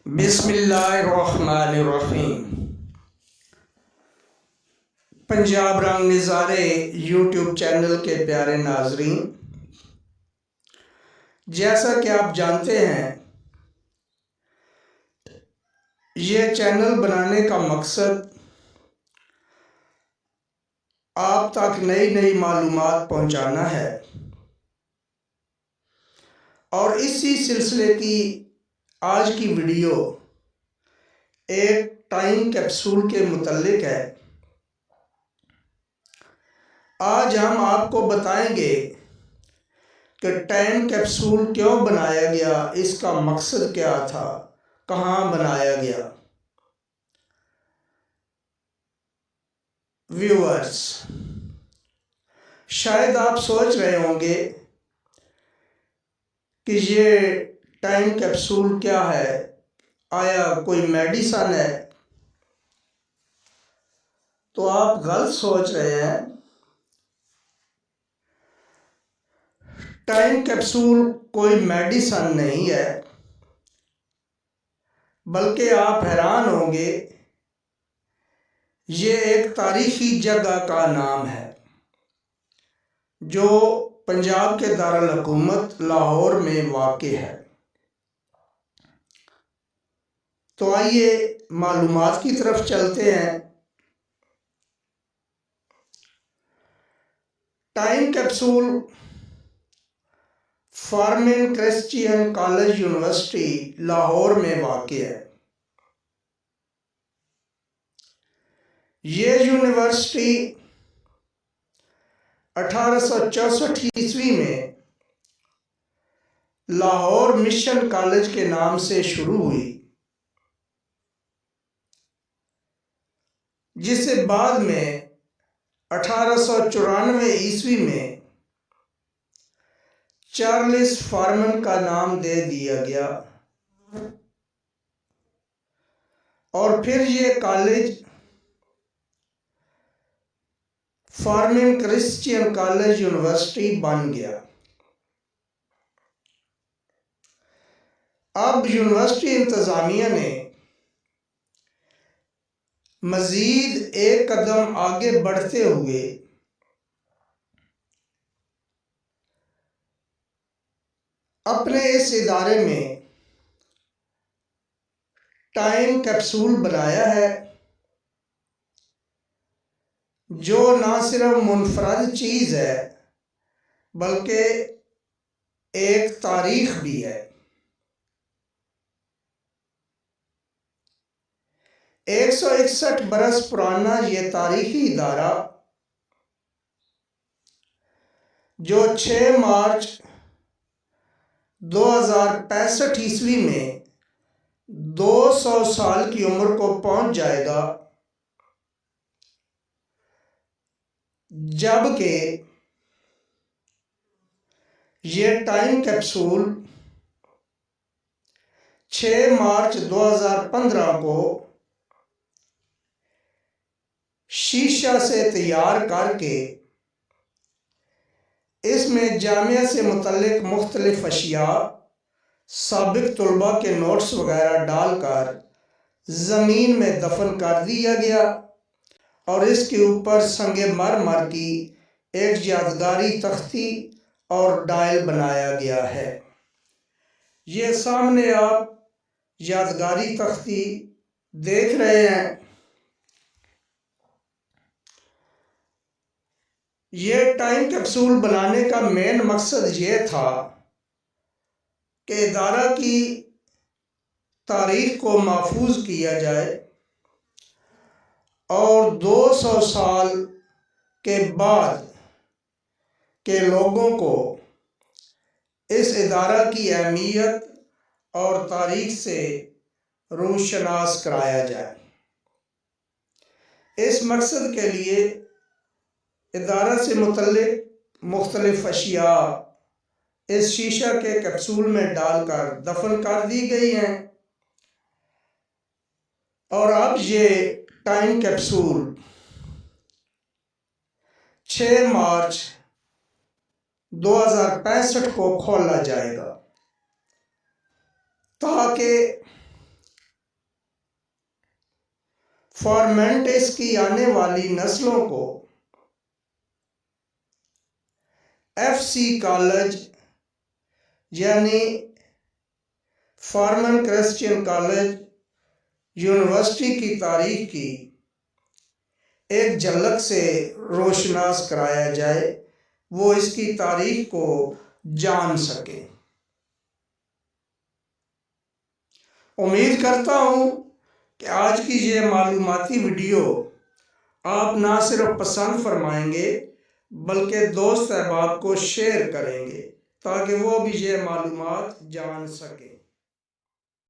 बिस्मिल्लाहिर्रहमानिर्रहीम। पंजाब रंग नज़ारे यूट्यूब चैनल के प्यारे नाजरीन, जैसा कि आप जानते हैं, ये चैनल बनाने का मकसद आप तक नई नई मालूमात पहुंचाना है और इसी सिलसिले की आज की वीडियो एक टाइम कैप्सूल के मुतल्लिक है। आज हम आपको बताएंगे कि टाइम कैप्सूल क्यों बनाया गया, इसका मकसद क्या था, कहाँ बनाया गया। व्यूअर्स, शायद आप सोच रहे होंगे कि ये टाइम कैप्सूल क्या है, आया कोई मेडिसन है? तो आप गलत सोच रहे हैं। टाइम कैप्सूल कोई मेडिसन नहीं है, बल्कि आप हैरान होंगे, ये एक तारीखी जगह का नाम है जो पंजाब के दारुल हुकूमत लाहौर में वाक़ है। तो आइए मालूमात की तरफ चलते हैं। Time capsule Forman Christian college university Lahore में वाक़ है। ये यूनिवर्सिटी 1864 ईस्वी में लाहौर मिशन कॉलेज के नाम से शुरू हुई, जिसे बाद में 1894 ईस्वी में चार्ल्स फॉर्मन का नाम दे दिया गया और फिर ये कॉलेज फॉर्मेन क्रिश्चियन कॉलेज यूनिवर्सिटी बन गया। अब यूनिवर्सिटी इंतज़ामिया ने मज़ीद एक कदम आगे बढ़ते हुए अपने इस इदारे में टाइम कैप्सूल बनाया है, जो ना सिर्फ मुनफरद चीज़ है बल्कि एक तारीख भी है। 161 बरस पुराना ये तारीखी इदारा, जो 6 मार्च 2065 ईस्वी में 200 साल की उम्र को पहुंच जाएगा, जबकि ये टाइम कैप्सूल 6 मार्च 2015 को शीशा से तैयार करके इसमें जामिया से मुतल्लिक मुख्तलिफ अशिया, साबिक तलबा के नोट्स वगैरह डालकर ज़मीन में दफन कर दिया गया और इसके ऊपर संगे मरमर की एक यादगारी तख्ती और डायल बनाया गया है। ये सामने आप यादगारी तख्ती देख रहे हैं। ये टाइम कैप्सूल बनाने का मेन मकसद ये था कि इदारा की तारीख को महफूज किया जाए और 200 साल के बाद के लोगों को इस इदारा की अहमियत और तारीख से रोशनास कराया जाए। इस मकसद के लिए इदारा से मुतल्लिक मुख्तलिफ अशिया इस शीशा के कैप्सूल में डालकर दफन कर दी गई हैं और अब ये टाइम कैप्सूल 6 मार्च 2065 को खोला जाएगा ताकि फॉर्मेंटेस की आने वाली नस्लों को FC कॉलेज यानी फॉर्मन क्रिश्चियन कॉलेज यूनिवर्सिटी की तारीख की एक झलक से रोशनास कराया जाए, वो इसकी तारीख को जान सके। उम्मीद करता हूँ कि आज की ये मालूमाती वीडियो आप ना सिर्फ पसंद फरमाएंगे बल्कि दोस्त अहबाब को शेयर करेंगे ताकि वो भी ये मालूमात जान सकें।